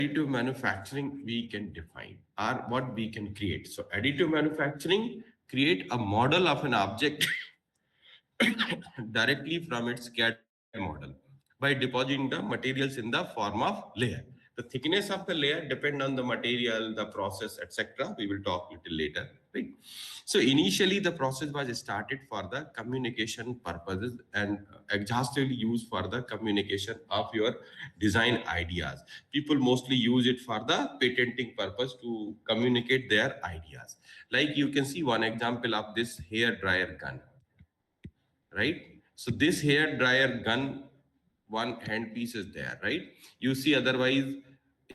additive manufacturing we can define or what we can create. So additive manufacturing create a model of an object directly from its CAD model by depositing the materials in the form of layer. The thickness of the layer depend on the material, the process, etc. We will talk little later, right? So initially the process was started for the communication purposes and exhaustively used for the communication of your design ideas. People mostly use it for the patenting purpose to communicate their ideas. Like you can see one example of this hair dryer gun, right? So this hair dryer gun, one hand piece is there, right? You see, otherwise, in the past,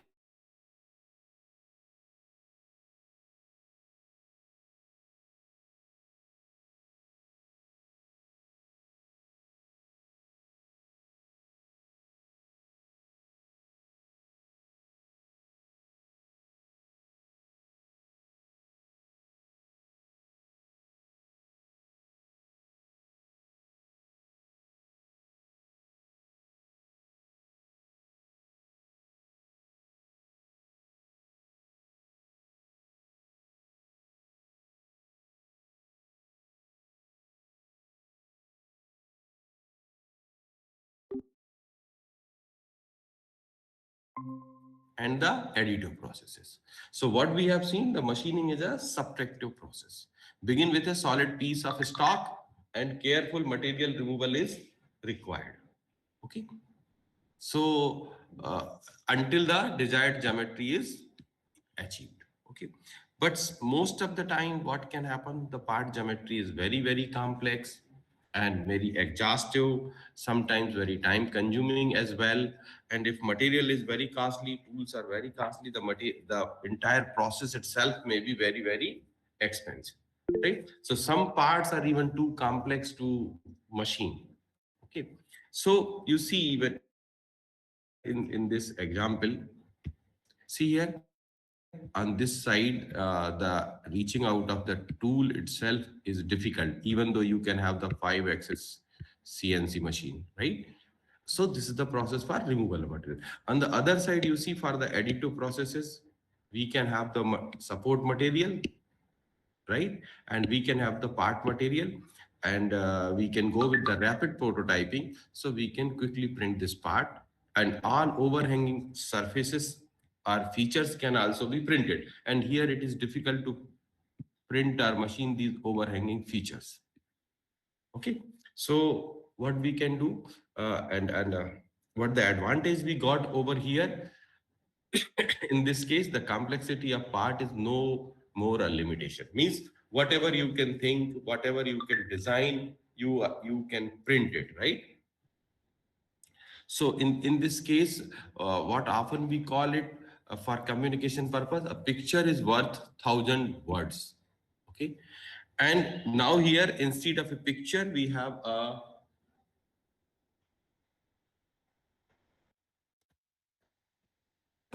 the and the additive processes. So what we have seen, the machining is a subtractive process. Begin with a solid piece of stock and careful material removal is required. Okay. So until the desired geometry is achieved. Okay. But most of the time, what can happen? The part geometry is very, very complex and very exhaustive, sometimes very time consuming as well. And if material is very costly, tools are very costly, the entire process itself may be very, very expensive. Right. So some parts are even too complex to machine. Okay. So you see, even in this example, see here on this side, the reaching out of the tool itself is difficult, even though you can have the 5 axis CNC machine, right? So this is the process for removal of material. On the other side, you see for the additive processes, we can have the support material, right? And we can have the part material, and we can go with the rapid prototyping. So we can quickly print this part, and all overhanging surfaces or features can also be printed. And here it is difficult to print or machine these overhanging features. Okay. So what we can do, and what the advantage we got over here, in this case, the complexity of part is no more a limitation. Means whatever you can think, whatever you can design, you can print it, right? So in this case, what often we call it, for communication purpose, a picture is worth 1,000 words. Okay. And now here, instead of a picture, we have a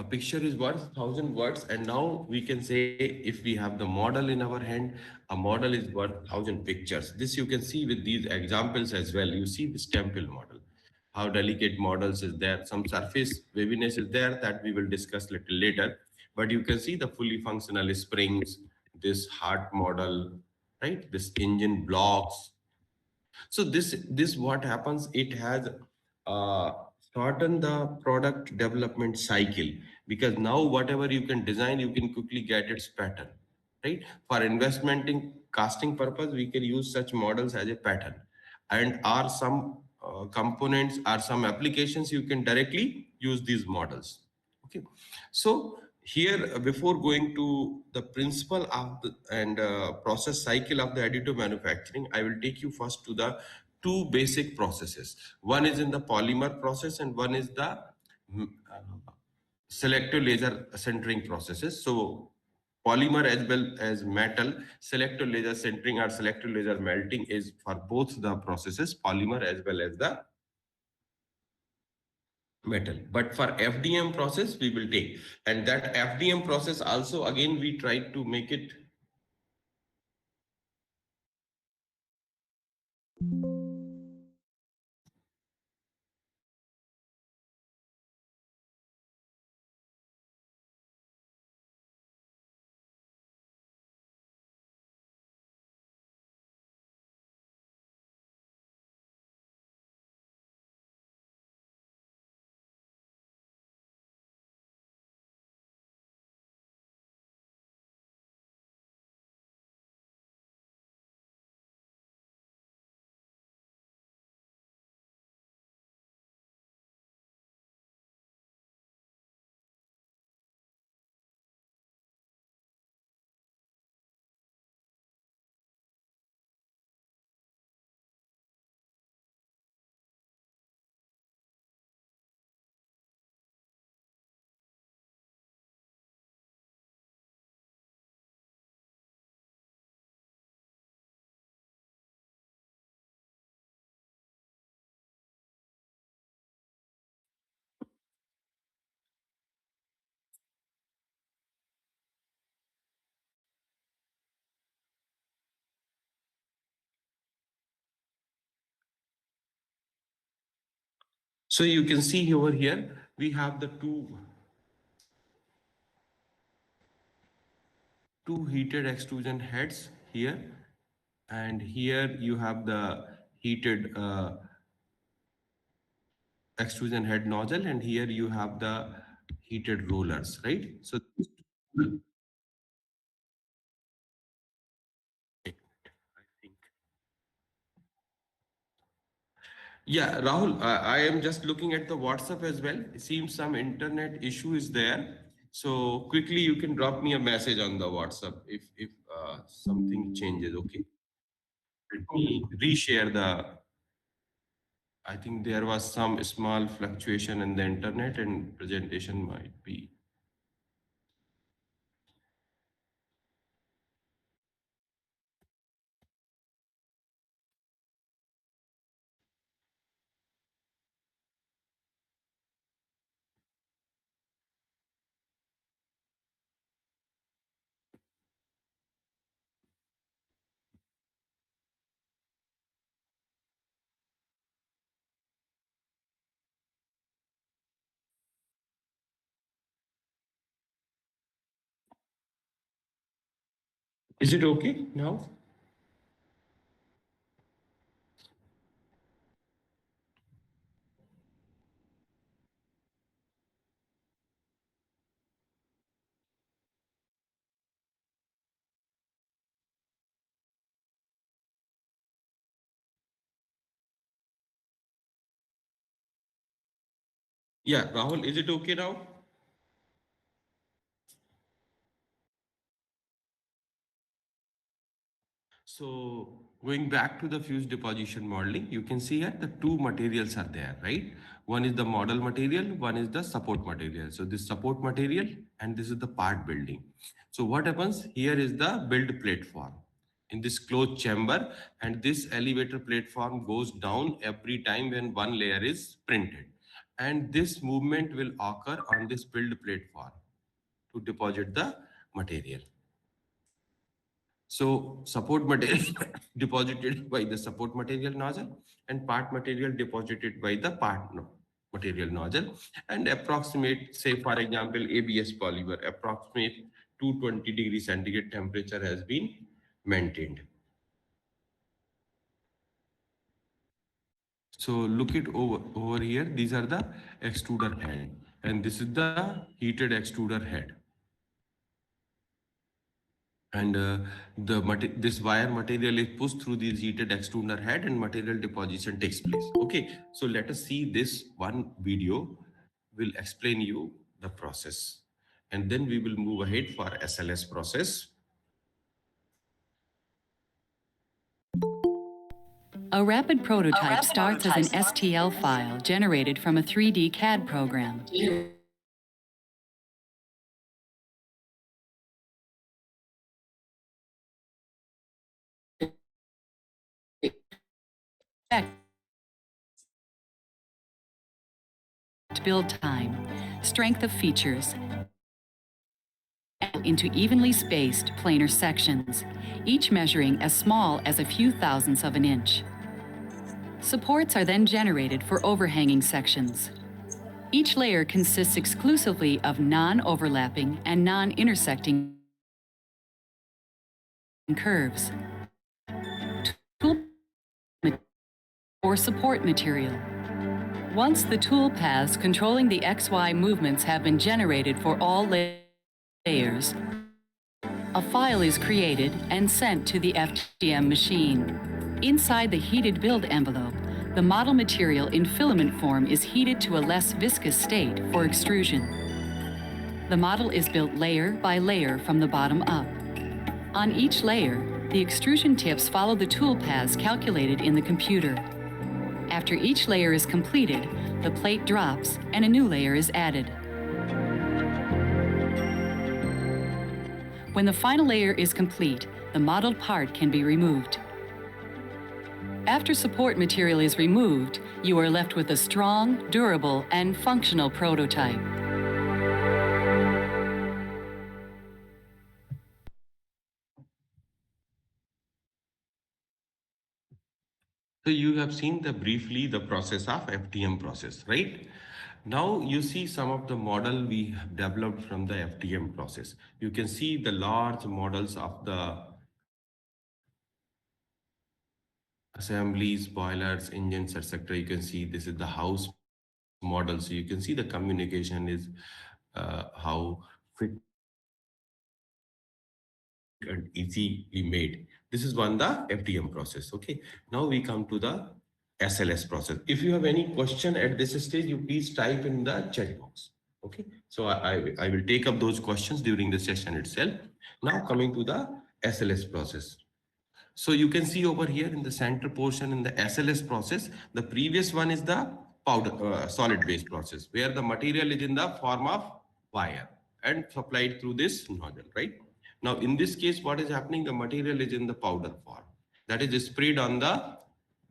picture is worth 1,000 words, and now we can say, if we have the model in our hand, a model is worth 1,000 pictures. This you can see with these examples as well. You see this temple model, how delicate models is there, some surface waviness is there, that we will discuss little later. But you can see the fully functional springs, this heart model, right? This engine blocks. So this what happens, it has uh, shortened the product development cycle, because now whatever you can design, you can quickly get its pattern, right? For investment in casting purpose, we can use such models as a pattern, and are some components or some applications you can directly use these models. Okay. So here, before going to the principle of the and process cycle of the additive manufacturing, I will take you first to the two basic processes. One is in the polymer process, and one is the selective laser sintering processes. So polymer as well as metal, selective laser sintering or selective laser melting is for both the processes, polymer as well as the metal. But for FDM process, we will take, and that FDM process also, again, we try to make it So you can see over here, we have the two heated extrusion heads here, and here you have the heated extrusion head nozzle, and here you have the heated rollers, right? So I think, yeah, Rahul, I am just looking at the WhatsApp as well. It seems some internet issue is there. So quickly you can drop me a message on the WhatsApp if something changes. Okay. Let me reshare the. I think there was some small fluctuation in the internet and presentation might be. Is it okay now? Yeah, Rahul, is it okay now? So going back to the fuse deposition modeling, you can see here the two materials are there, right? One is the model material, one is the support material. So this support material and this is the part building. So what happens here is the build platform in this closed chamber, and this elevator platform goes down every time when one layer is printed. And this movement will occur on this build platform to deposit the material. So support material deposited by the support material nozzle and part material deposited by the material nozzle, and approximate, say for example, ABS polymer, approximate 220 centigrade temperature has been maintained. So look it over here. These are the extruder head, and this is the heated extruder head. And this wire material is pushed through this heated extruder head and material deposition takes place. Okay, so let us see this one video will explain you the process, and then we will move ahead for SLS process. A rapid prototype starts as an STL file generated from a 3D CAD program. Build time, strength of features, into evenly spaced planar sections, each measuring as small as a few thousandths of an inch. Supports are then generated for overhanging sections. Each layer consists exclusively of non-overlapping and non-intersecting curves. Tool or support material. Once the tool paths controlling the XY movements have been generated for all layers, a file is created and sent to the FDM machine. Inside the heated build envelope, the model material in filament form is heated to a less viscous state for extrusion. The model is built layer by layer from the bottom up. On each layer, the extrusion tips follow the tool paths calculated in the computer. After each layer is completed, the plate drops and a new layer is added. When the final layer is complete, the modeled part can be removed. After support material is removed, you are left with a strong, durable, and functional prototype. So you have seen briefly the process of FDM process, right? Now you see some of the model we have developed from the FDM process. You can see the large models of the assemblies, boilers, engines, etc. You can see this is the house model. So you can see the communication is how quick and easily made. This is one the FDM process. Okay. Now we come to the SLS process. If you have any question at this stage, you please type in the chat box. Okay. So I will take up those questions during the session itself. Now coming to the SLS process. So you can see over here in the center portion in the SLS process, the previous one is the solid base process, where the material is in the form of wire and supplied through this nozzle, right? Now in this case, what is happening? The material is in the powder form, that is sprayed on the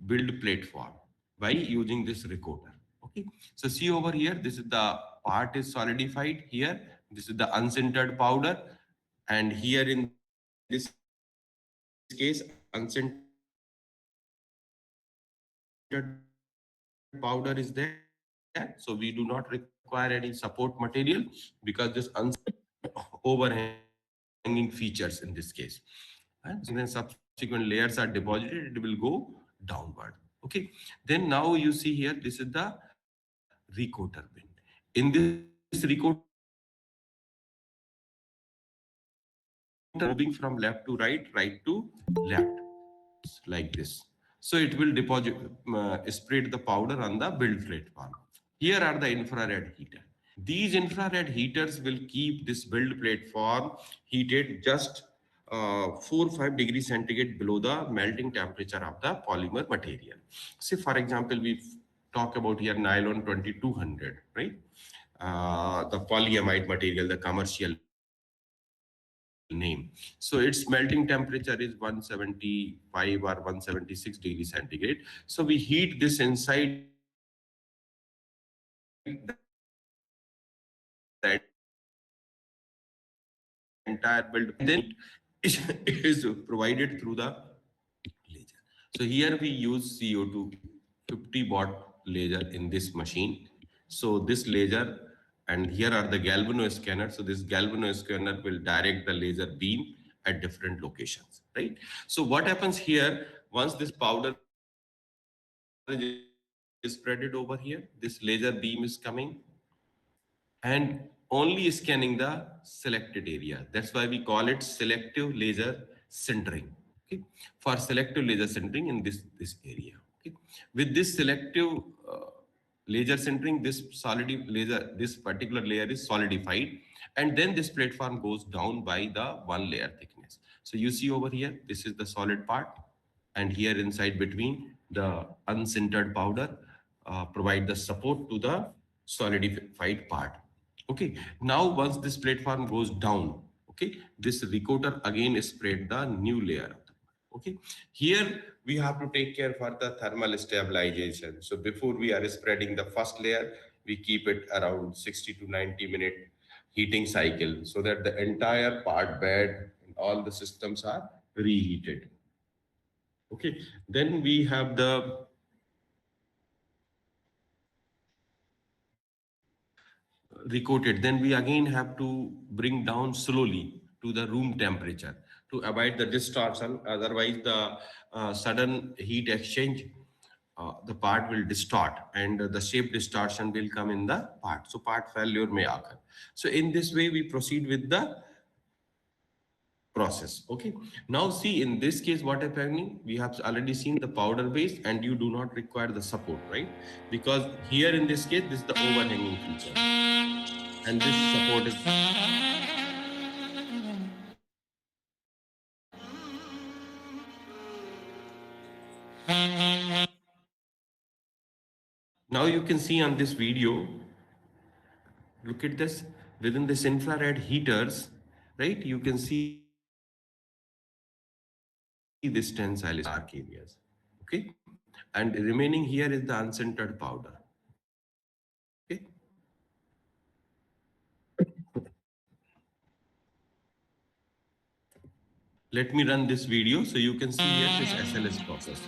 build plate form by using this recoater. Okay, so see over here, this is the part is solidified here. This is the unsintered powder, and here in this case, unsintered powder is there. So we do not require any support material because this overhanging features in this case. And so when subsequent layers are deposited, it will go downward. Okay. Then now you see here, this is the recoater bin. In this recoater bin, the material is moving from left to right, right to left, like this. So it will deposit, spread the powder on the build platform. Here are the infrared heater. These infrared heaters will keep this build platform heated just 4 or 5 degrees centigrade below the melting temperature of the polymer material. Say, for example, we talk about here nylon 2200, right? The polyamide material, the commercial name. So its melting temperature is 175 or 176 degrees centigrade. So we heat this inside the entire build platform. And then it is provided through the laser. So here we use CO2 50 watt laser in this machine. So this laser, and here are the galvano scanner. So this galvano scanner will direct the laser beam at different locations, right? So what happens here, once this powder is spreaded over here, this laser beam is coming and only scanning the selected area. That's why we call it selective laser sintering. Okay, for selective laser sintering in this area. Okay, with this selective laser sintering, this particular layer is solidified, and then this platform goes down by the one layer thickness. So you see over here, this is the solid part, and here inside between the unsintered powder provide the support to the solidified part. Okay, now once this platform goes down, okay, this recoater again spread the new layer. Okay, here we have to take care for the thermal stabilization. So before we are spreading the first layer, we keep it around 60 to 90-minute heating cycle so that the entire part bed and all the systems are reheated. Okay, then we have the recoated. Then we again have to bring down slowly to the room temperature to avoid the distortion. Otherwise, the sudden heat exchange, the part will distort, and the shape distortion will come in the part. So part failure may occur. So in this way, we proceed with the process. Okay, now see, in this case what happening, we have already seen the powder base, and you do not require the support, right? Because here in this case, this is the overhanging feature, and this support is. Now you can see on this video, look at this, within this infrared heaters, right? You can see this tensile is dark areas, okay? And remaining here is the unsintered powder, okay? Let me run this video so you can see here this SLS process.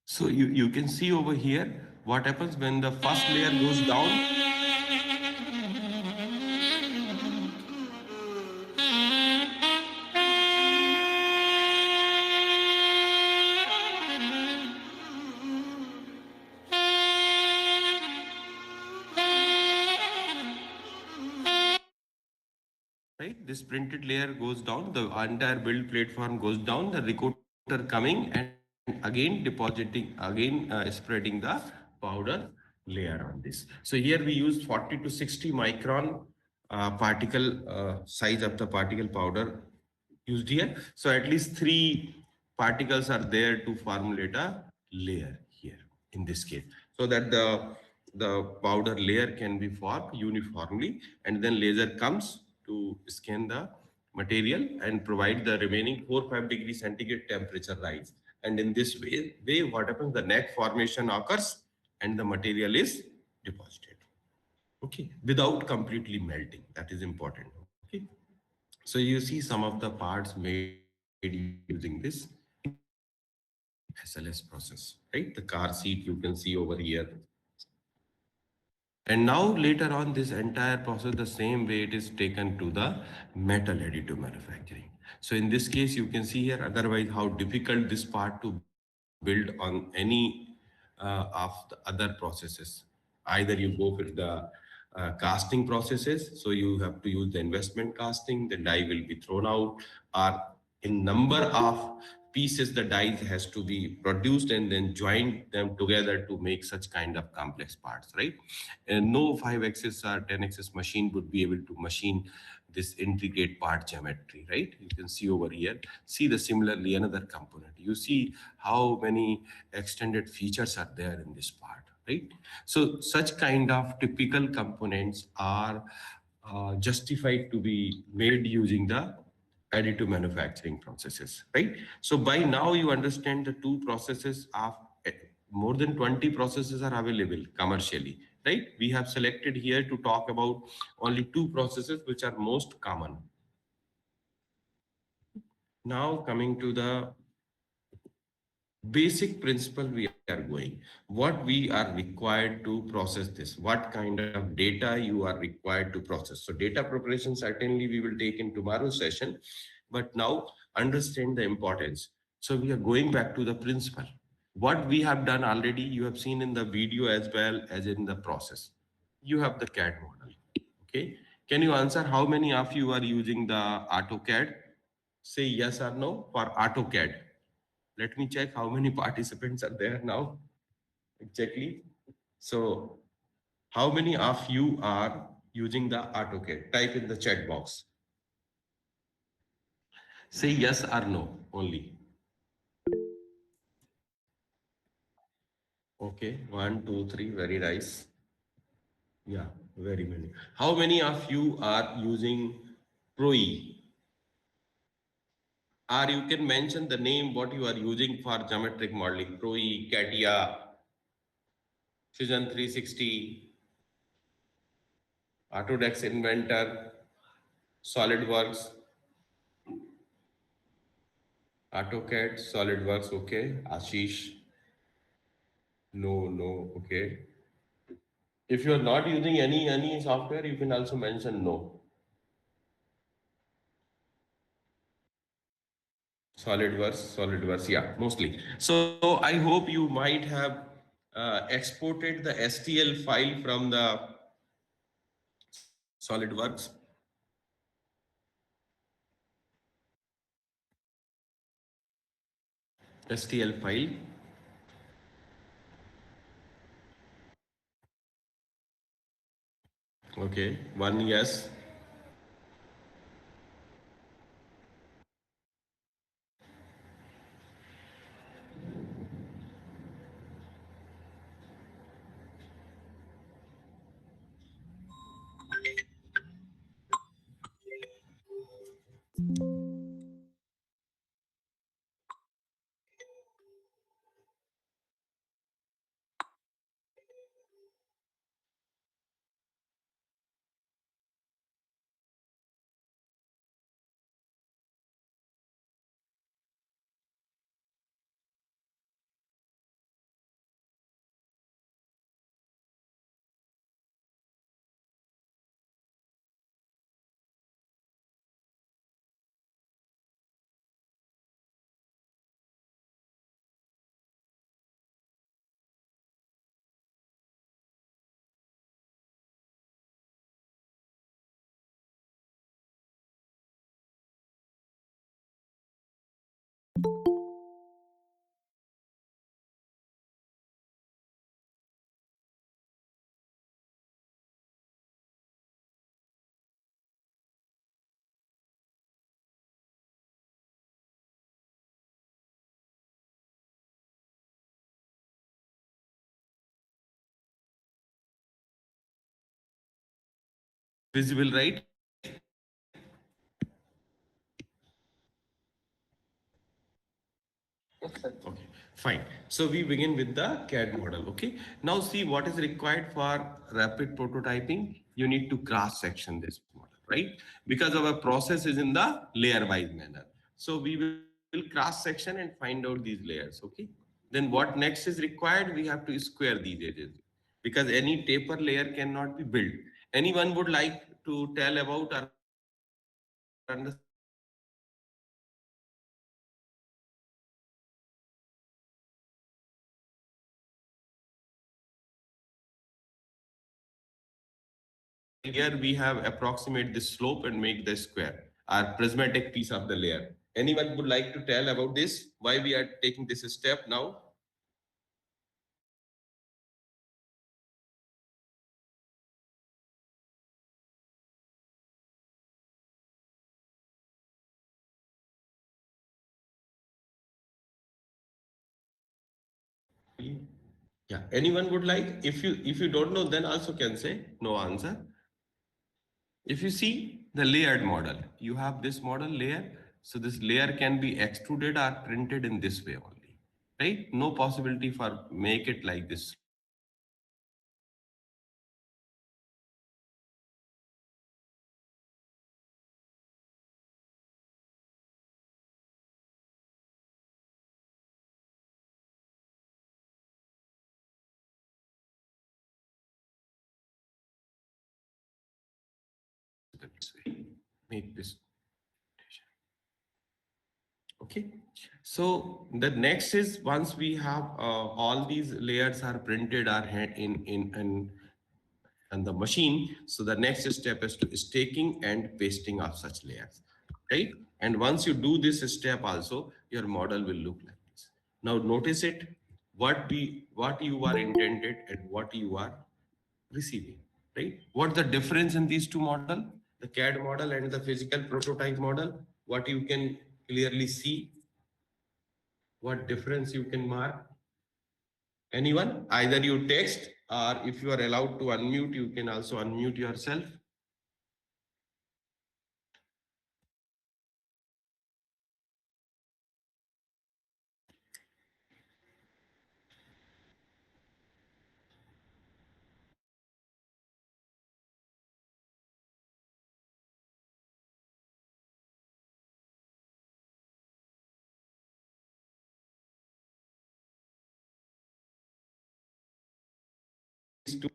So you can see over here what happens when the first layer goes down. Right, this printed layer goes down, the entire build platform goes down, the recoater coming and again depositing, again spreading the powder layer on this. So here we use 40 to 60 micron particle size of the particle powder used here. So at least three particles are there to formulate a layer here in this case, so that the powder layer can be formed uniformly, and then laser comes to scan the material and provide the remaining 4-5 degrees centigrade temperature rise. And in this way, what happens? The neck formation occurs and the material is deposited. Okay, without completely melting. That is important. Okay. So you see some of the parts made using this SLS process, right? The car seat you can see over here. And now later on this entire process, the same way it is taken to the metal additive manufacturing. So in this case, you can see here, otherwise how difficult this part to build on any of the other processes. Either you go with the casting processes, so you have to use the investment casting, the die will be thrown out, or in number of pieces the die has to be produced and then join them together to make such kind of complex parts, right? And no 5-axis or 10-axis machine would be able to machine this intricate part geometry, right? You can see over here, see the similarly another component, you see how many extended features are there in this part, right? So such kind of typical components are justified to be made using the additive manufacturing processes, right? So by now you understand the two processes of more than 20 processes are available commercially, right? We have selected here to talk about only two processes which are most common. Now coming to the basic principle we are going, what we are required to process this, what kind of data you are required to process. So data preparation certainly we will take in tomorrow's session, but now understand the importance. So we are going back to the principle, what we have done already, you have seen in the video as well as in the process. You have the CAD model. Okay, can you answer how many of you are using the AutoCAD? Say yes or no for AutoCAD. Let me check how many participants are there now. Exactly. So, how many of you are using the AutoCAD? Type in the chat box. Say yes or no only. Okay, 1, 2, 3, very nice. Yeah, very many. How many of you are using ProE? Or you can mention the name what you are using for geometric modeling. ProE, CATIA, Fusion 360, Autodesk Inventor, SolidWorks, AutoCAD, SolidWorks, okay. Ashish, no, okay. If you are not using any software, you can also mention no. SolidWorks, yeah, mostly. So I hope you might have exported the STL file from the SolidWorks. STL file. Okay, one yes. Visible, right? Okay, fine. So we begin with the CAD model. Okay. Now see what is required for rapid prototyping. You need to cross section this model, right? Because our process is in the layer wise manner. So we will cross section and find out these layers. Okay. Then what next is required? We have to square these edges because any taper layer cannot be built. Anyone would like to tell about or understand what is the taper layer? Here we have approximate the slope and make the square, our prismatic piece of the layer. Anyone would like to tell about this? Why we are taking this step now? Yeah. Anyone would like? If you don't know, then also can say no answer. If you see the layered model, you have this model layer. So this layer can be extruded or printed in this way only, right? No possibility for make it like this. This way. Make this. Okay, so the next is once we have all these layers are printed are in on the machine. So the next step is to staking and pasting of such layers, right? And once you do this step also, your model will look like this. Now notice it, what you are intended and what you are receiving, right? What the difference in these two model, the CAD model and the physical prototype model, what you can clearly see, what difference you can mark? Anyone? Either you text or if you are allowed to unmute, you can also unmute yourself. These two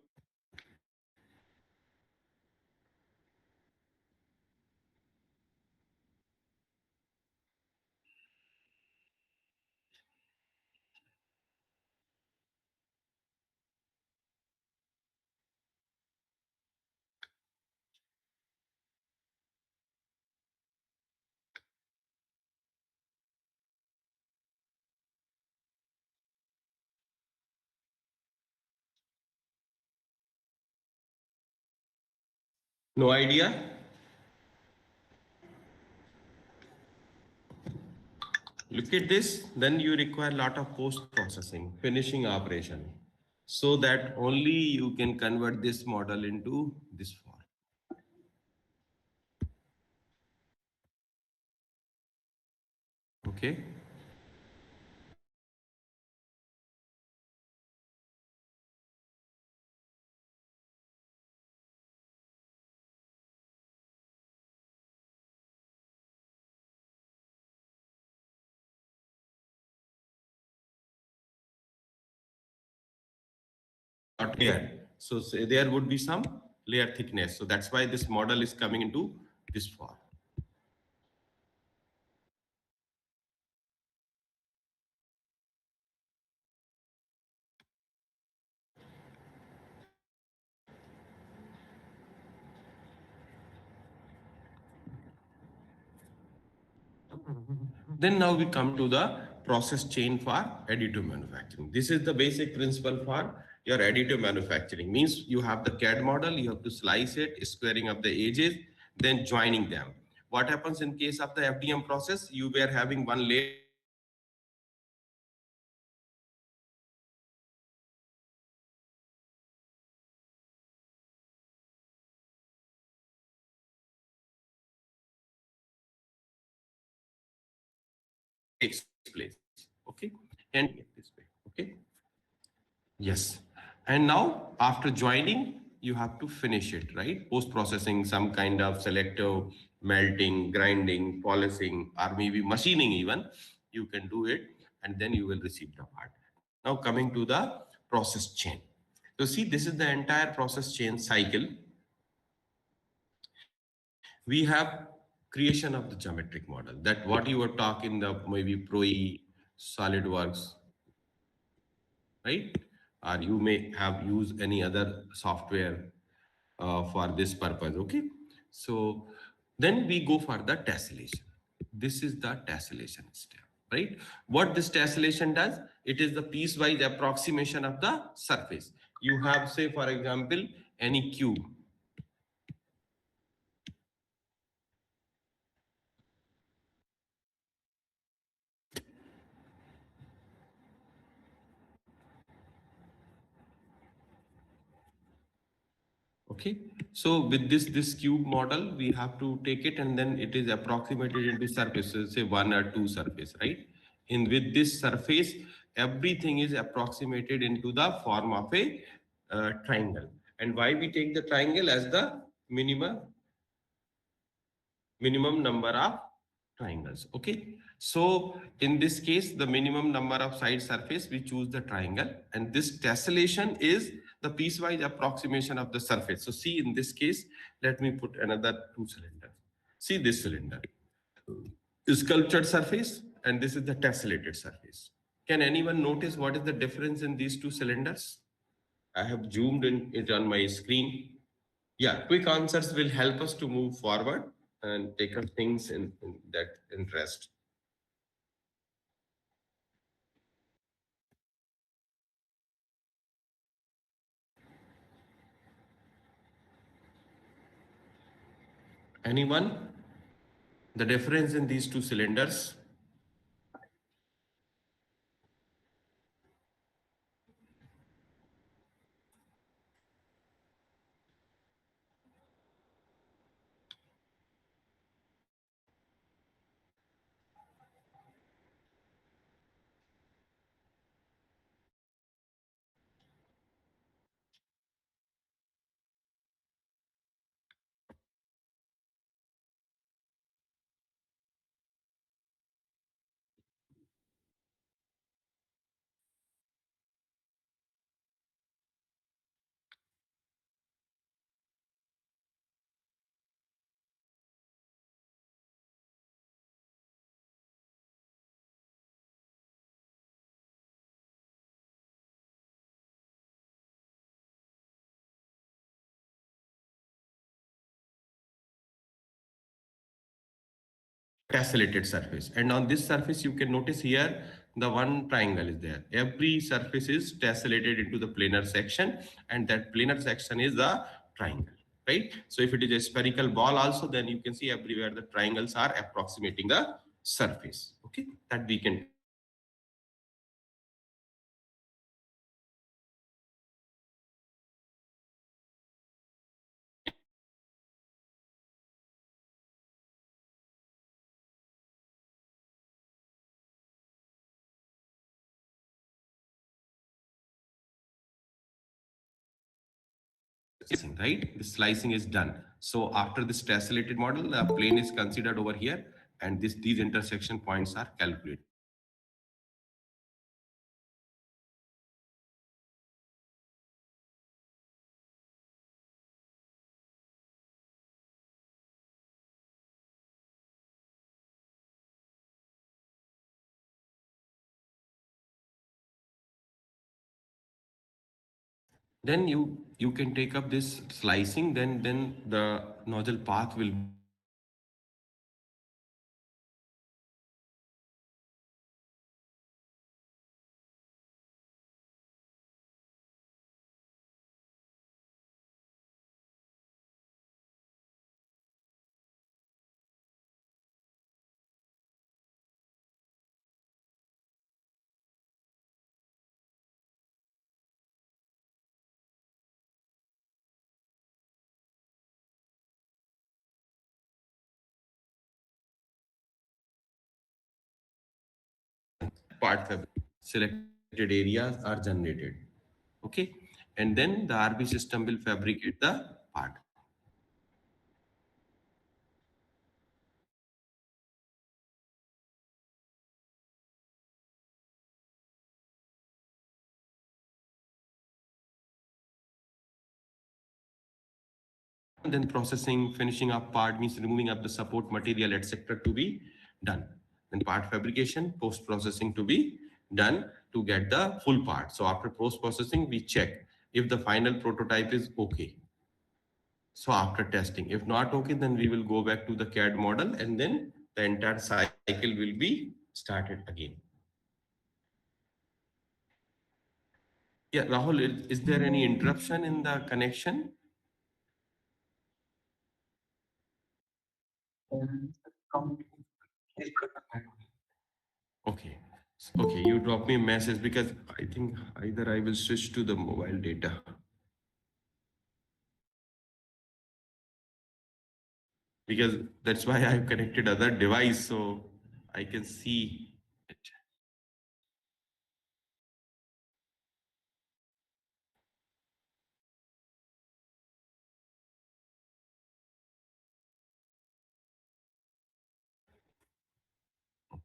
No idea? Look at this, then you require a lot of post-processing, finishing operation, so that only you can convert this model into this form. Okay. Not layer. So say there would be some layer thickness. So that's why this model is coming into this form. Then now we come to the process chain for additive manufacturing. This is the basic principle for your additive manufacturing. Means you have the CAD model, you have to slice it, squaring up the edges, then joining them. What happens in case of the FDM process? You were having one layer takes place. Okay, and this way. Okay. Yes. And now after joining, you have to finish it, right? Post processing, some kind of selective melting, grinding, polishing, or maybe machining even. You can do it and then you will receive the part. Now coming to the process chain. So see, this is the entire process chain cycle. We have creation of the geometric model, that what you were talking the maybe ProE, SolidWorks, right? Or you may have used any other software for this purpose, okay? So then we go for the tessellation. This is the tessellation step, right? What this tessellation does, it is the piecewise approximation of the surface. You have, say, for example, any cube. Okay, so with this cube model, we have to take it and then it is approximated into surfaces, say one or two surface, right? In with this surface, everything is approximated into the form of a triangle. And why we take the triangle as the minimum number of triangles. Okay, so in this case, the minimum number of side surface, we choose the triangle, and this tessellation is the piecewise approximation of the surface. So see, in this case, let me put another two cylinders. See this cylinder, sculptured surface, and this is the tessellated surface. Can anyone notice what is the difference in these two cylinders? I have zoomed in it on my screen. Yeah, quick answers will help us to move forward and take up things in that interest. Anyone? The difference in these two cylinders? Tessellated surface. And on this surface, you can notice here, the one triangle is there. Every surface is tessellated into the planar section, and that planar section is the triangle. right? So if it is a spherical ball also, then you can see everywhere the triangles are approximating the surface. Okay, that we can. Right, the slicing is done. So after this tessellated model, the plane is considered over here, and these intersection points are calculated. Then you can take up this slicing, then the nozzle path will be part fabric. Selected areas are generated. Okay, and then the RB system will fabricate the part. And then processing, finishing up part means removing up the support material, etc. to be done. Then part fabrication, post processing to be done to get the full part. So after post processing, we check if the final prototype is okay. So after testing, if not okay, then we will go back to the CAD model, and then the entire cycle will be started again. Yeah, Rahul, is there any interruption in the connection? Okay. Okay, you drop me a message because I think either I will switch to the mobile data because that's why I've connected other device so I can see it. Okay.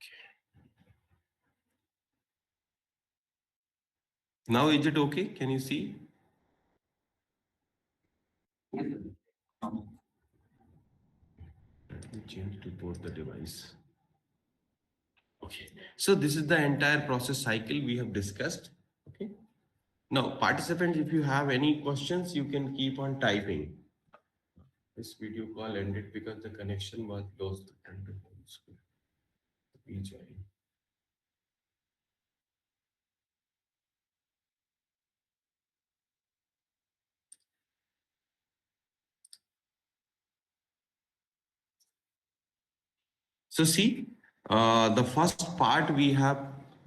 Now is it okay? Can you see? Let me change to both the device. Okay. So this is the entire process cycle we have discussed. Okay. Now, participants, if you have any questions, you can keep on typing. This video call ended because the connection was lost and the home screen. Rejoin. So see, the first part we have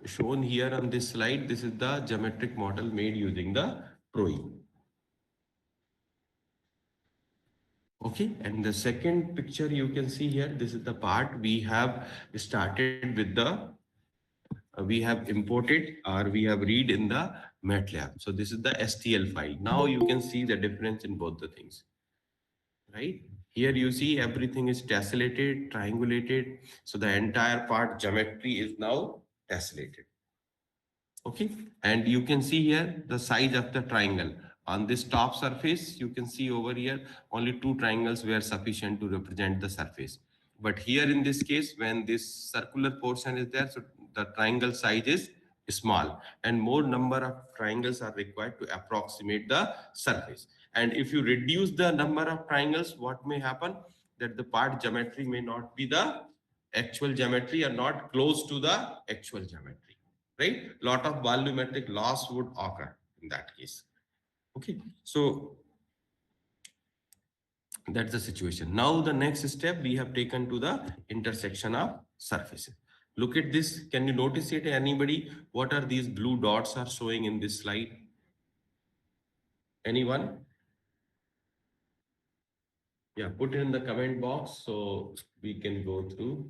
shown here on this slide, this is the geometric model made using the ProE. Okay, and the second picture you can see here, this is the part we have started with the we have imported or we have read in the MATLAB. So this is the STL file. Now you can see the difference in both the things, right? Here you see everything is tessellated, triangulated. So the entire part geometry is now tessellated. Okay, and you can see here the size of the triangle. On this top surface, you can see over here only two triangles were sufficient to represent the surface. But here in this case, when this circular portion is there, so the triangle size is small and more number of triangles are required to approximate the surface. And if you reduce the number of triangles, what may happen? That the part geometry may not be the actual geometry or not close to the actual geometry, right? Lot of volumetric loss would occur in that case. Okay, so That's the situation. Now the next step we have taken to the intersection of surfaces. Look at this. Can you notice it? Anybody? What are these blue dots are showing in this slide? Anyone? Yeah, put it in the comment box so we can go through.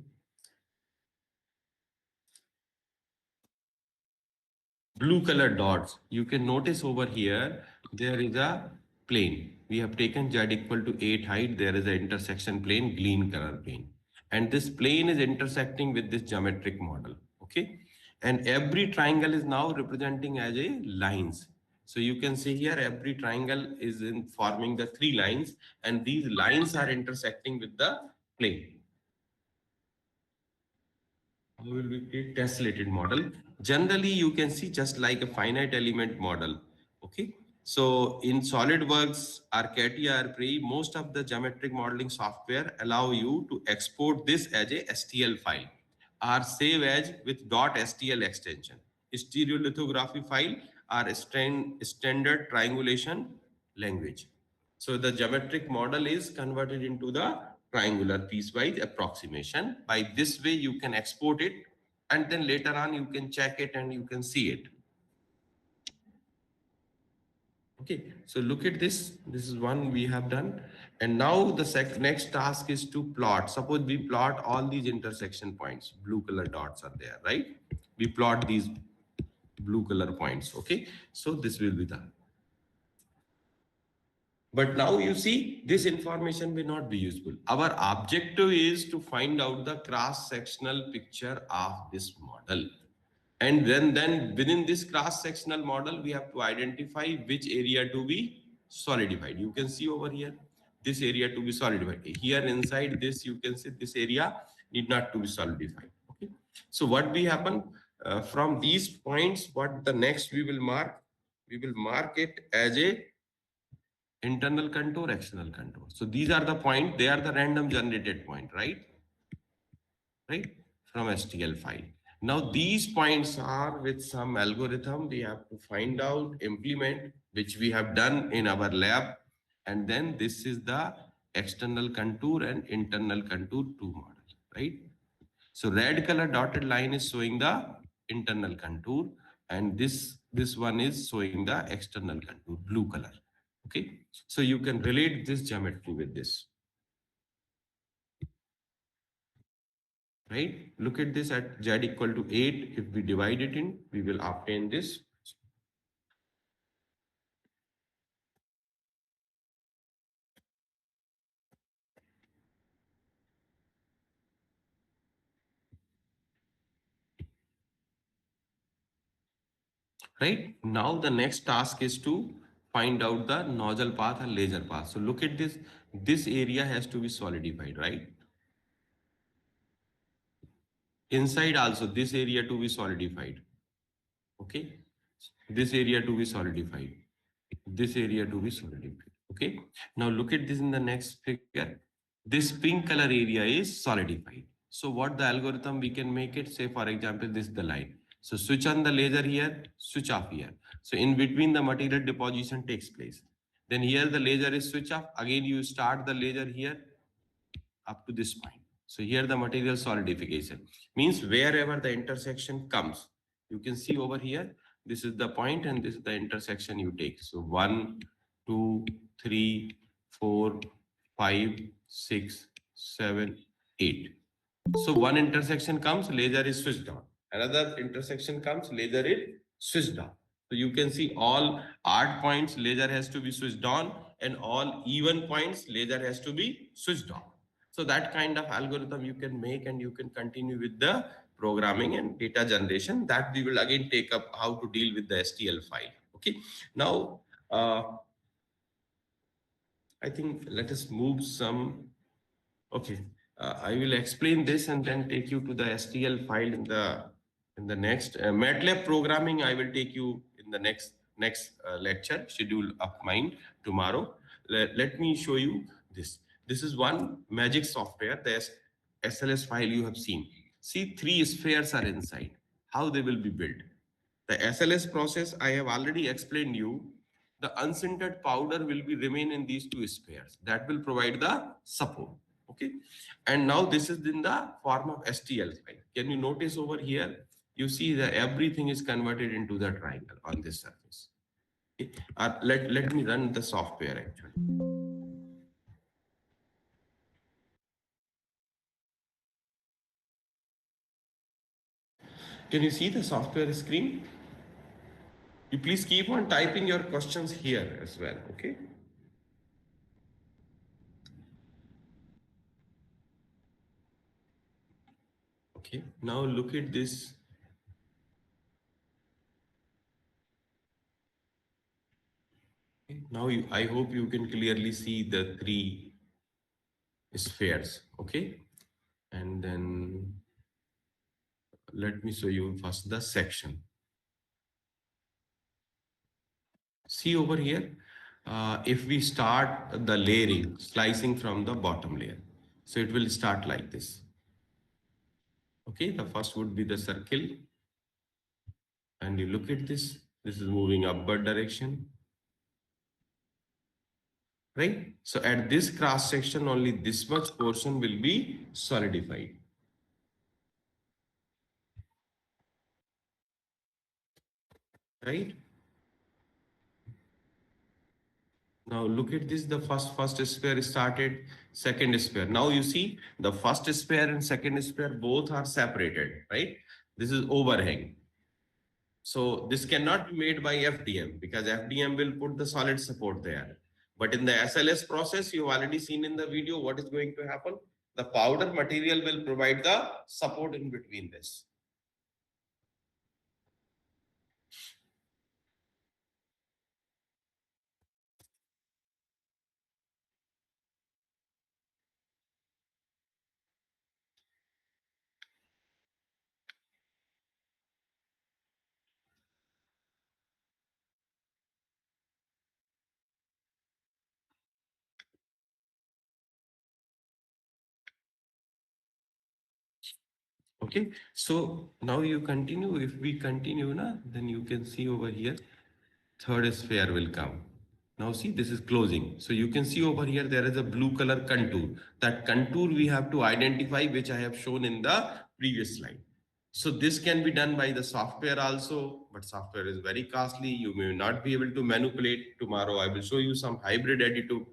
Blue color dots. You can notice over here, there is a plane. We have taken z equal to 8 height. There is an intersection plane, green color plane. And this plane is intersecting with this geometric model. Okay. And every triangle is now representing as a lines. So you can see here, every triangle is in forming the 3 lines, and these lines are intersecting with the plane. How will we create tessellated model? Generally, you can see just like a finite element model. Okay. So in SolidWorks or CATIA or PRI, most of the geometric modeling software allow you to export this as a STL file or save as with .stl extension. Stereolithography file or standard triangulation language. So the geometric model is converted into the triangular piecewise approximation. By this way, you can export it, and then later on you can check it and you can see it. Okay, so look at this. This is one we have done. And now the next task is to plot. Suppose we plot all these intersection points. Blue color dots are there, right? We plot these blue color points. Okay, so this will be done. But now you see, this information may not be useful. Our objective is to find out the cross-sectional picture of this model. And then within this cross-sectional model, we have to identify which area to be solidified. You can see over here, this area to be solidified. Here inside this, you can see this area need not to be solidified. Okay. So what will happen from these points, what the next we will mark it as a internal contour, external contour. So these are the point, they are the random generated point, right? Right? From STL file. Now these points are with some algorithm we have to find out, implement, which we have done in our lab. And then this is the external contour and internal contour 2 model, right? So red color dotted line is showing the internal contour, and this one is showing the external contour, blue color. Okay, so you can relate this geometry with this, right? Look at this at z equal to 8. If we divide it in, we will obtain this. Right now, the next task is to find out the nozzle path and laser path. So look at this. This area has to be solidified, right? Inside also, this area to be solidified. Okay, this area to be solidified, this area to be solidified. Okay, now look at this in the next figure. This pink color area is solidified. So what the algorithm we can make it, say for example, this is the line. So switch on the laser here, switch off here. So in between the material deposition takes place. Then here the laser is switch off. Again you start the laser here up to this point. So here the material solidification means wherever the intersection comes, you can see over here, this is the point and this is the intersection you take. So 1, 2, 3, 4, 5, 6, 7, 8. So one intersection comes, laser is switched on. Another intersection comes, laser is switched on. So you can see all odd points, laser has to be switched on, and all even points, laser has to be switched on. So that kind of algorithm you can make, and you can continue with the programming and data generation that we will again take up how to deal with the STL file. Okay. Now, I think let us move some. Okay. I will explain this and then take you to the STL file in the next MATLAB programming. I will take you in the next lecture schedule of mine tomorrow. Let me show you this. This is one magic software, the SLS file you have seen. See, 3 spheres are inside. How they will be built? The SLS process I have already explained you. the unsintered powder will be remain in these two spheres. That will provide the support. Okay. And now this is in the form of STL file. Can you notice over here? You see that everything is converted into the triangle on this surface. Okay. Let me run the software actually. Can you see the software screen? You please keep on typing your questions here as well, okay? Okay, now look at this. Okay, now I hope you can clearly see the three spheres, okay? And then let me show you first the section. See over here, if we start the layering, slicing from the bottom layer, so it will start like this. Okay, the first would be the circle, and you look at this is moving upward direction, right? So at this cross section, only this much portion will be solidified, right? Now look at this, the first sphere started, second sphere. Now you see the first sphere and second sphere both are separated, right? This is overhang. So this cannot be made by FDM because FDM will put the solid support there. But in the SLS process, you've already seen in the video what is going to happen. The powder material will provide the support in between this. Okay, so now you continue. If we continue, then you can see over here, third sphere will come. Now see, this is closing. So you can see over here, there is a blue color contour. That contour we have to identify, which I have shown in the previous slide. So this can be done by the software also, but software is very costly. You may not be able to manipulate. Tomorrow I will show you some hybrid additive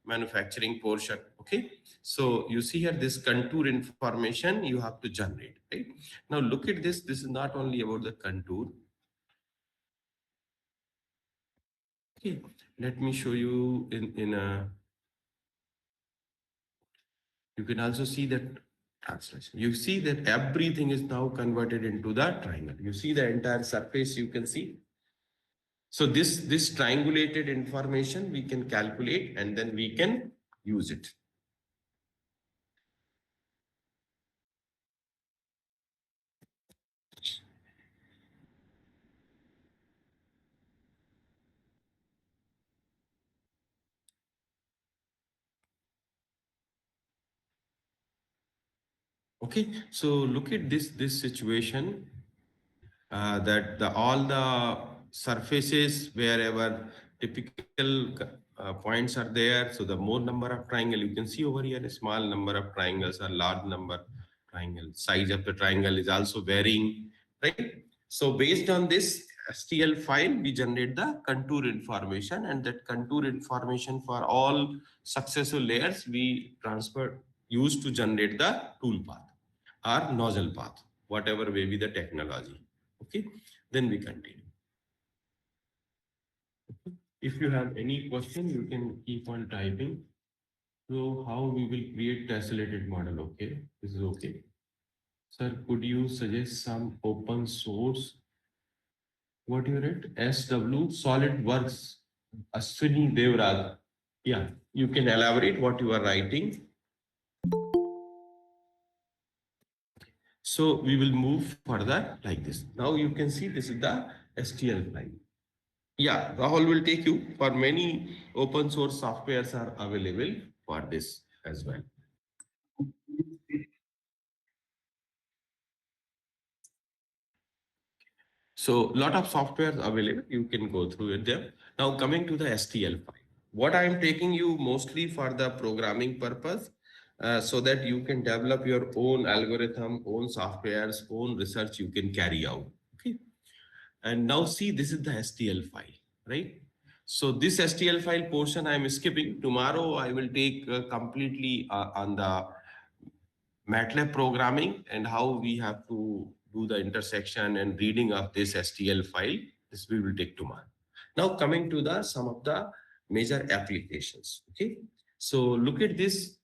manufacturing portion. Okay, so you see here this contour information you have to generate, right? Now look at this. This is not only about the contour. Okay, let me show you in a. You can also see that translation. You see that everything is now converted into the triangle. You see the entire surface. You can see. So this triangulated information we can calculate and then we can use it. Okay, so look at this situation, that all the surfaces wherever typical points are there. So the more number of triangle you can see over here, a small number of triangles or large number triangle. Size of the triangle is also varying, right? So based on this STL file, we generate the contour information, and that contour information for all successive layers we use to generate the tool path or nozzle path, whatever may be the technology. Okay, then we continue. If you have any question, you can keep on typing. So how we will create tessellated model? Okay, this is okay. Sir, could you suggest some open source? What you read? SW SolidWorks, Ashwini Devraj. Yeah, you can elaborate what you are writing. So we will move further like this. Now you can see this is the STL file. Yeah, Rahul will take you. For many open source softwares are available for this as well. So lot of softwares available, you can go through it there. Now coming to the STL file, what I am taking you mostly for the programming purpose, so that you can develop your own algorithm, own softwares, own research you can carry out. Okay. And now see, this is the STL file, right? So this STL file portion I am skipping. Tomorrow I will take completely on the MATLAB programming and how we have to do the intersection and reading of this STL file. This we will take tomorrow. Now coming to the some of the major applications. Okay, so look at this,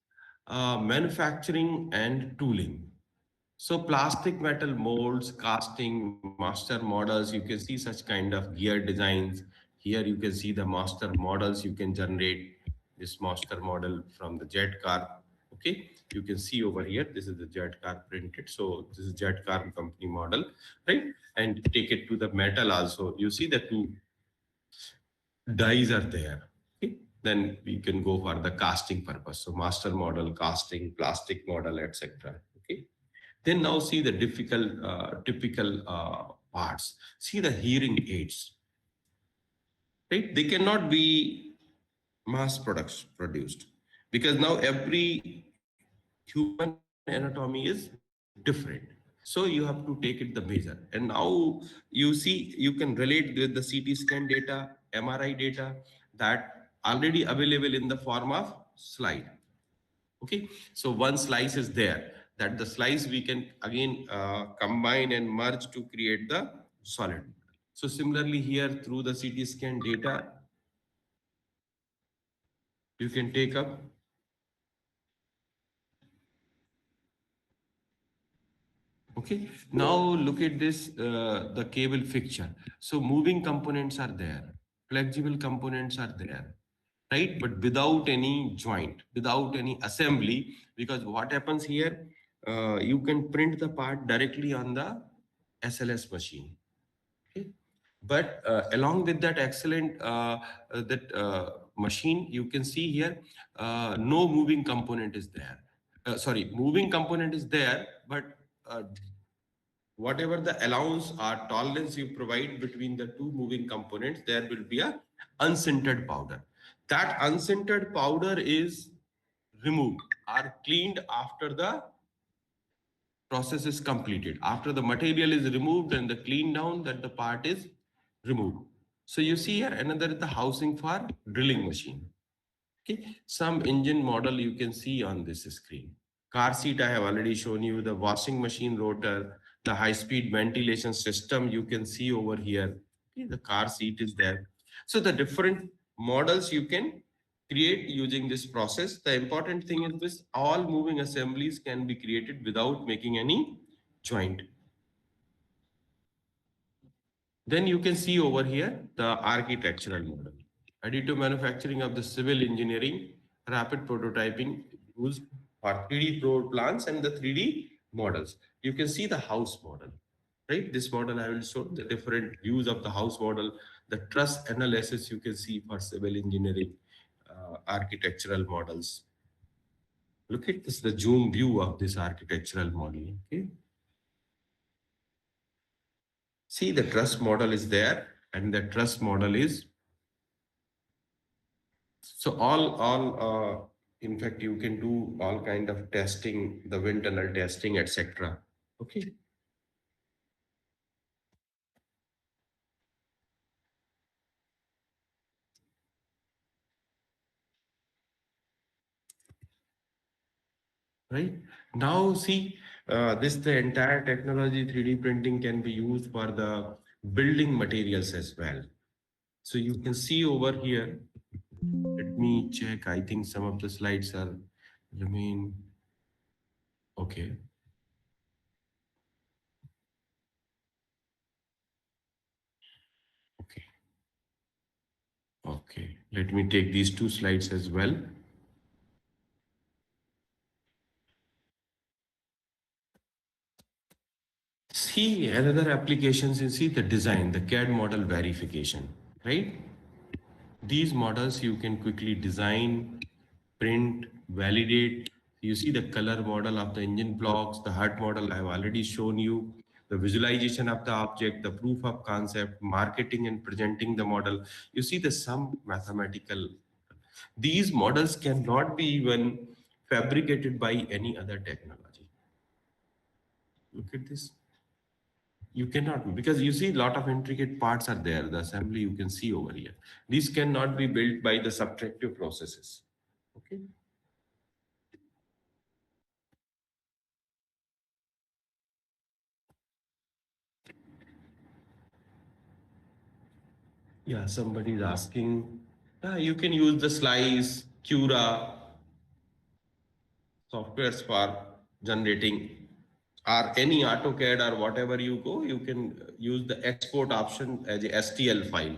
manufacturing and tooling. So plastic metal molds, casting, master models, you can see such kind of gear designs. Here you can see the master models. You can generate this master model from the jet car. Okay, you can see over here, this is the jet car printed. So this is jet car company model, right? And take it to the metal also. You see the two dies are there. Okay, then we can go for the casting purpose. So master model, casting, plastic model, etc. Okay. Then now see the typical parts. See the hearing aids, right? They cannot be produced because now every human anatomy is different. So you have to take it the measure. And now you see, you can relate with the CT scan data, MRI data that already available in the form of slide. Okay, so one slice is there, that the slice we can again combine and merge to create the solid. So similarly here, through the CT scan data, you can take up. Okay, now look at this, the cable fixture. So moving components are there, flexible components are there, right? But without any joint, without any assembly, because what happens here, you can print the part directly on the SLS machine. Okay. But along with that excellent machine, you can see here, no moving component is there. Sorry, moving component is there, but whatever the allowance or tolerance you provide between the two moving components, there will be a unsintered powder. That unsintered powder is removed or cleaned after the process is completed. After the material is removed and the clean down, that the part is removed. So you see here another is the housing for drilling machine. Okay, some engine model you can see on this screen. Car seat I have already shown you, the washing machine rotor, the high-speed ventilation system you can see over here. Okay, the car seat is there. So the different models you can create using this process. The important thing is this, all moving assemblies can be created without making any joint. Then you can see over here the architectural model. Additive manufacturing of the civil engineering, rapid prototyping used for 3D floor plans and the 3D models. You can see the house model, right? This model I will show the different views of the house model, the truss analysis you can see for civil engineering, architectural models. Look at this, the zoom view of this architectural model. Okay. See, the truss model is there, and the truss model is, so in fact, you can do all kind of testing, the wind tunnel testing, etc. Okay. Right now, see, this the entire technology 3D printing can be used for the building materials as well. So you can see over here. Let me check. I think some of the slides are remain okay. Okay. Okay. Let me take these two slides as well. See another applications is, see the design, the CAD model verification, right? These models you can quickly design, print, validate. You see the color model of the engine blocks, the HUD model I have already shown you. the visualization of the object, the proof of concept, marketing and presenting the model. You see the some mathematical. These models cannot be even fabricated by any other technology. Look at this. You cannot, because you see a lot of intricate parts are there. The assembly you can see over here. These cannot be built by the subtractive processes. Okay. Yeah, somebody is asking, you can use the Slice, Cura softwares for generating, or any AutoCAD or whatever you go, you can use the export option as a STL file.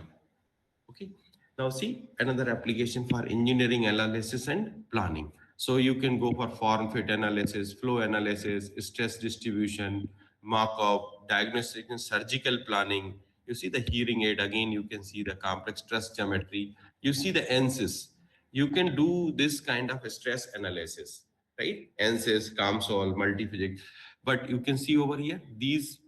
Okay. Now see another application for engineering analysis and planning. So you can go for form fit analysis, flow analysis, stress distribution, markup, diagnostic and surgical planning. You see the hearing aid again. You can see the complex stress geometry. You see the ANSYS. You can do this kind of stress analysis, right? ANSYS, COMSOL, multiphysics. But you can see over here these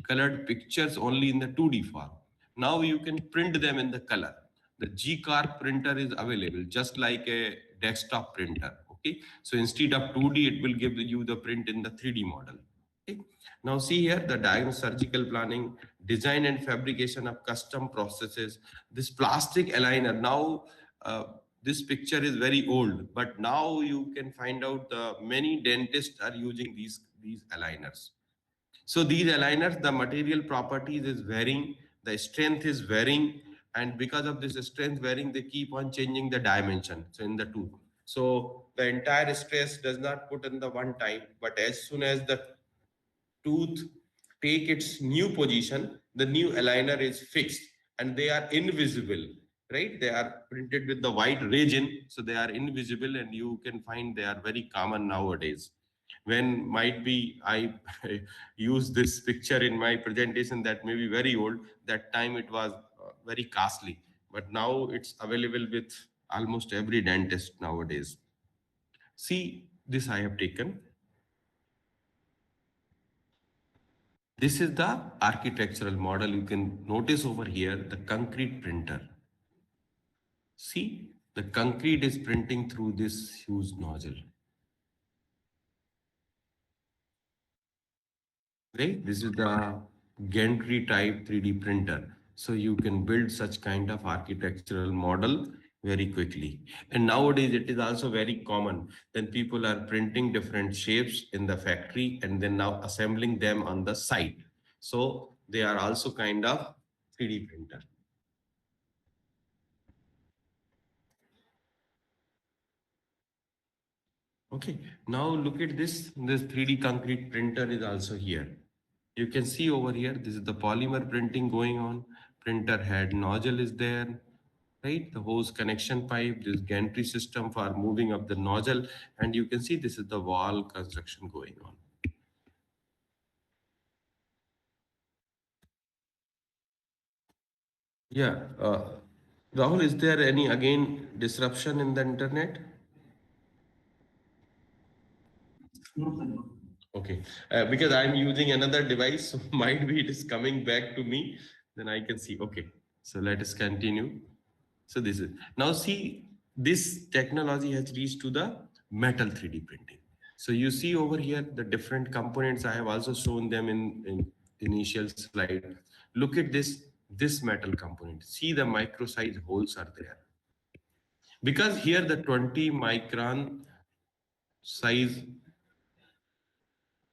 colored pictures only in the 2D form. Now you can print them in the color. The G-Car printer is available just like a desktop printer. Okay, so instead of 2D, it will give you the print in the 3D model. Okay. Now see here the diagnostic surgical planning, design and fabrication of custom processes. This plastic aligner now. This picture is very old, but now you can find out the many dentists are using these aligners. So these aligners, the material properties is varying, the strength is varying, and because of this strength varying, they keep on changing the dimension. So in the tooth. So the entire stress does not put in the one time, but as soon as the tooth take its new position, the new aligner is fixed and they are invisible, right? They are printed with the white resin, so they are invisible and you can find they are very common nowadays. When might be I use this picture in my presentation, that may be very old. That time it was very costly, but now it's available with almost every dentist nowadays. See, this I have taken. This is the architectural model. You can notice over here the concrete printer. See, the concrete is printing through this huge nozzle. Right? This is the gantry type 3D printer. So you can build such kind of architectural model very quickly. And nowadays it is also very common. Then people are printing different shapes in the factory and then now assembling them on the site. So they are also kind of 3D printer. Okay, now look at this. This 3D concrete printer is also here. You can see over here, this is the polymer printing going on. Printer head nozzle is there, right? The hose connection pipe, this gantry system for moving up the nozzle. And you can see this is the wall construction going on. Yeah. Rahul, is there any, again, disruption in the internet? Okay, because I'm using another device, so might be it is coming back to me, then I can see. Okay, so let us continue. So this is, now see, this technology has reached to the metal 3D printing. So you see over here, the different components, I have also shown them in initial slide. Look at this metal component. See the micro size holes are there. Because here the 20 micron size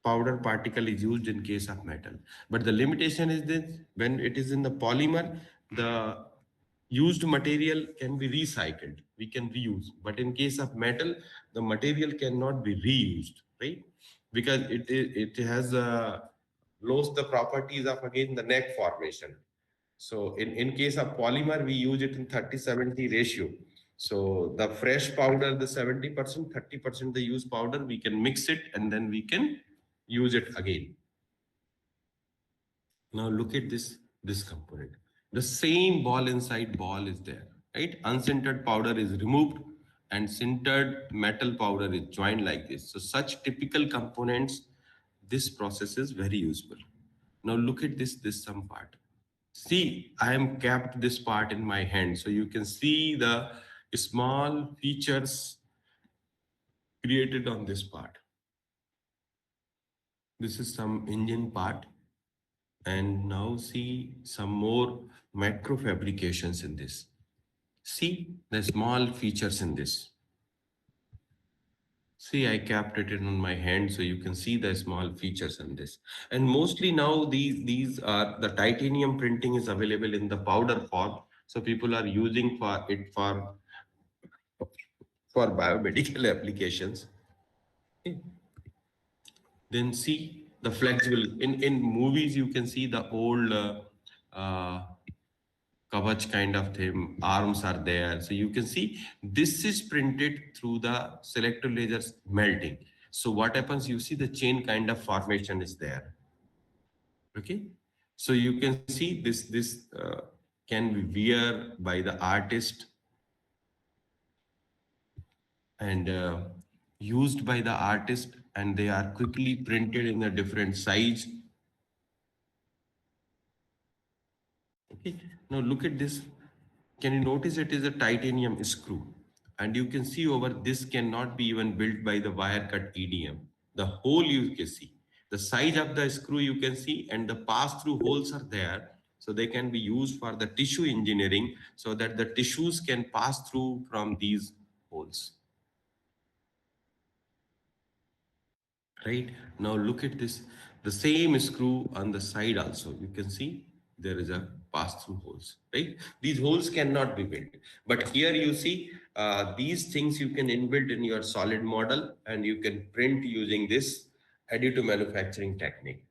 powder particle is used in case of metal. But the limitation is that when it is in the polymer, the used material can be recycled. We can reuse. But in case of metal, the material cannot be reused, right? Because it has lost the properties of, again, the neck formation. So in case of polymer, we use it in 30-70 ratio. So the fresh powder, the 70%, 30% the used powder, we can mix it and then we can use it again. Now look at this component. The same ball inside ball is there, right? Unsintered powder is removed and sintered metal powder is joined like this. So such typical components, this process is very useful. Now look at this some part. See, I am kept this part in my hand, so you can see the small features created on this part. This is some engine part, and now see some more macro fabrications in this. See the small features in this. See, I kept it on my hand so you can see the small features in this. And mostly now these are the titanium printing is available in the powder form. So people are using for it for biomedical applications. Okay. Then see the flexible in movies you can see the old uh, kavach kind of thing, arms are there. So you can see this is printed through the selector lasers melting. So what happens, you see the chain kind of formation is there. Okay. So you can see this can be wear by the artist and used by the artist, and they are quickly printed in a different size. Okay, now look at this. Can you notice it is a titanium screw? And you can see over this cannot be even built by the wire cut EDM. The hole you can see, the size of the screw you can see, and the pass-through holes are there. So they can be used for the tissue engineering so that the tissues can pass through from these holes. Right, now look at this, the same screw on the side also you can see there is a pass-through holes, right? These holes cannot be built, but here you see these things you can inbuilt in your solid model, and you can print using this additive manufacturing technique.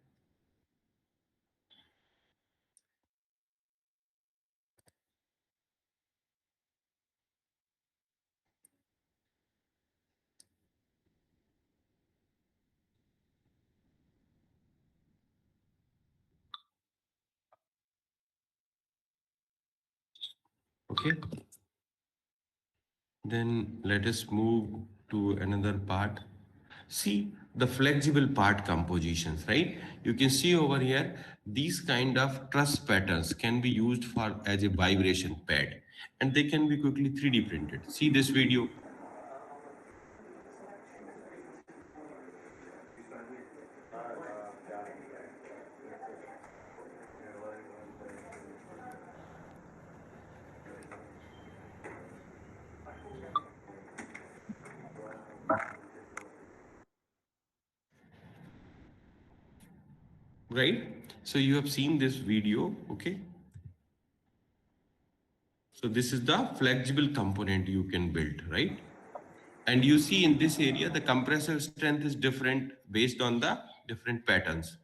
Okay, then let us move to another part. See the flexible part compositions, right? You can see over here, these kind of truss patterns can be used for as a vibration pad, and they can be quickly 3D printed. See this video, right? So you have seen this video, okay? So this is the flexible component you can build, right? And you see in this area, the compressor strength is different based on the different patterns.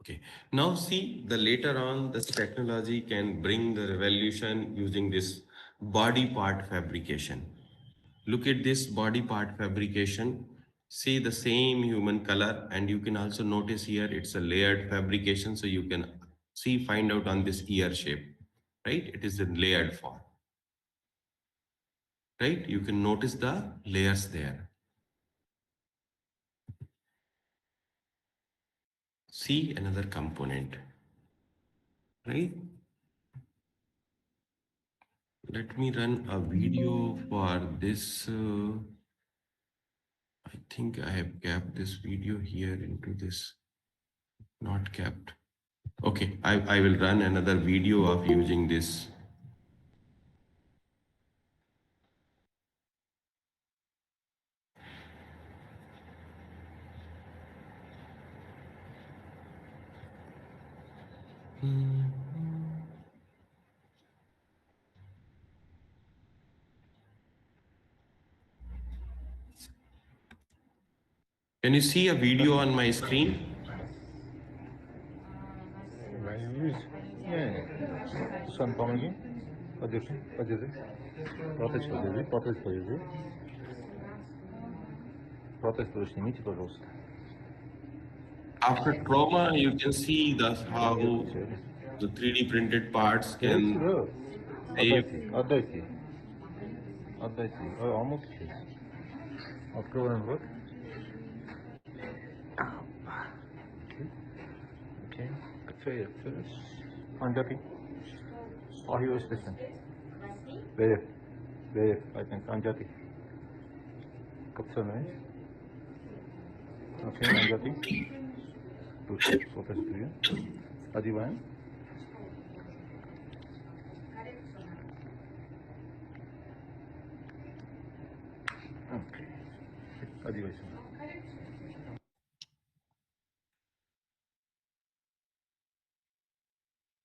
Okay, now see the later on this technology can bring the revolution using this body part fabrication. Look at this body part fabrication. See the same human color, and you can also notice here it's a layered fabrication. So you can see, find out on this ear shape, right? It is in layered form, right? You can notice the layers there. See another component, right? Let me run a video for this. I think I have kept this video here into this, not kept. Okay, I will run another video of using this. Can you see a video on my screen? Produção, calma aqui. Pode dizer. Prótese подержи, prótese подержи. Prótese подождите, пожалуйста. After trauma, you can see the how the 3D printed parts can save. Отдайте. Almost сейчас. Открываем рот. Okay. Finish. Anjati. Are you station? Where? I think Anjati. Kapsa nahi. Okay, Anjati. What is it? Adivan. Okay. Adivan.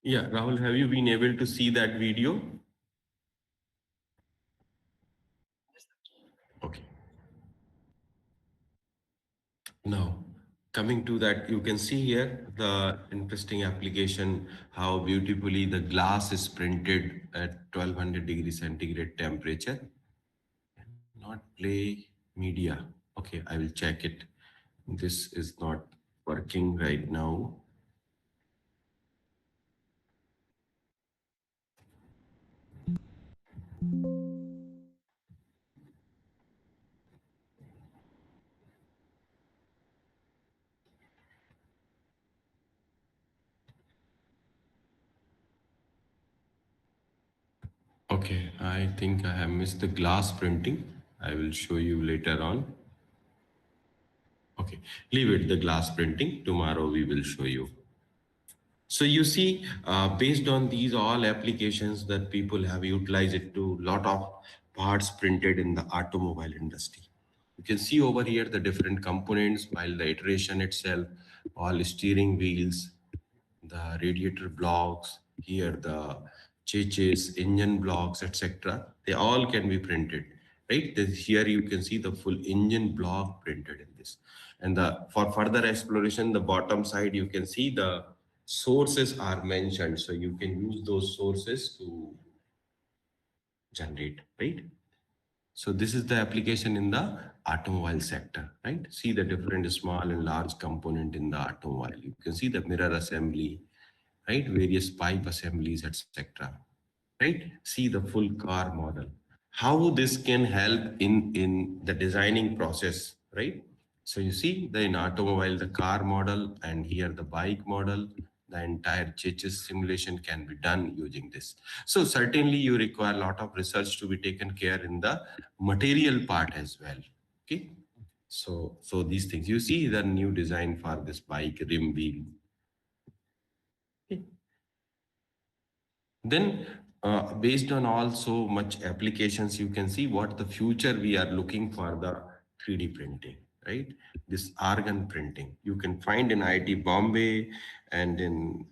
Yeah, Rahul, have you been able to see that video? Okay. Now, coming to that, you can see here the interesting application, how beautifully the glass is printed at 1200 degrees centigrade temperature. Not play media. Okay, I will check it. This is not working right now. Okay, I think I have missed the glass printing. I will show you later on. Okay, leave it, the glass printing. Tomorrow we will show you. So you see, based on these all applications that people have utilized it to lot of parts printed in the automobile industry. You can see over here the different components, while the iteration itself, all steering wheels, the radiator blocks, here the chassis, engine blocks, etc. They all can be printed, right? Here you can see the full engine block printed in this. And for further exploration, the bottom side, you can see the sources are mentioned. So you can use those sources to generate, right? So this is the application in the automobile sector, right? See the different small and large component in the automobile. You can see the mirror assembly, right? Various pipe assemblies, etc. Right? See the full car model. How this can help in the designing process, right? So you see the in automobile, the car model, and here the bike model, the entire chassis simulation can be done using this. So certainly you require a lot of research to be taken care in the material part as well. Okay. So these things, you see the new design for this bike rim wheel. Okay. Then based on all so much applications, you can see what the future we are looking for the 3D printing, right? This argon printing you can find in IIT Bombay and in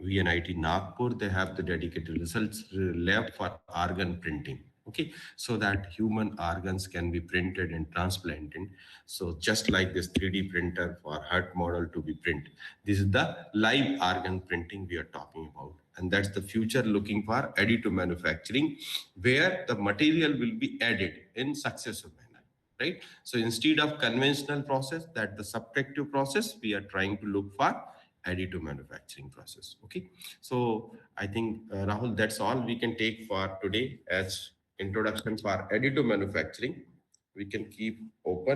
VNIT Nagpur. They have the dedicated research lab for organ printing. Okay, so that human organs can be printed and transplanted. So just like this 3D printer for heart model to be printed, this is the live organ printing we are talking about. And that's the future looking for additive manufacturing, where the material will be added in successive manner, right? So instead of conventional process, that the subtractive process, we are trying to look for additive manufacturing process. Okay, so I think Rahul, that's all we can take for today as introduction for additive manufacturing. We can keep open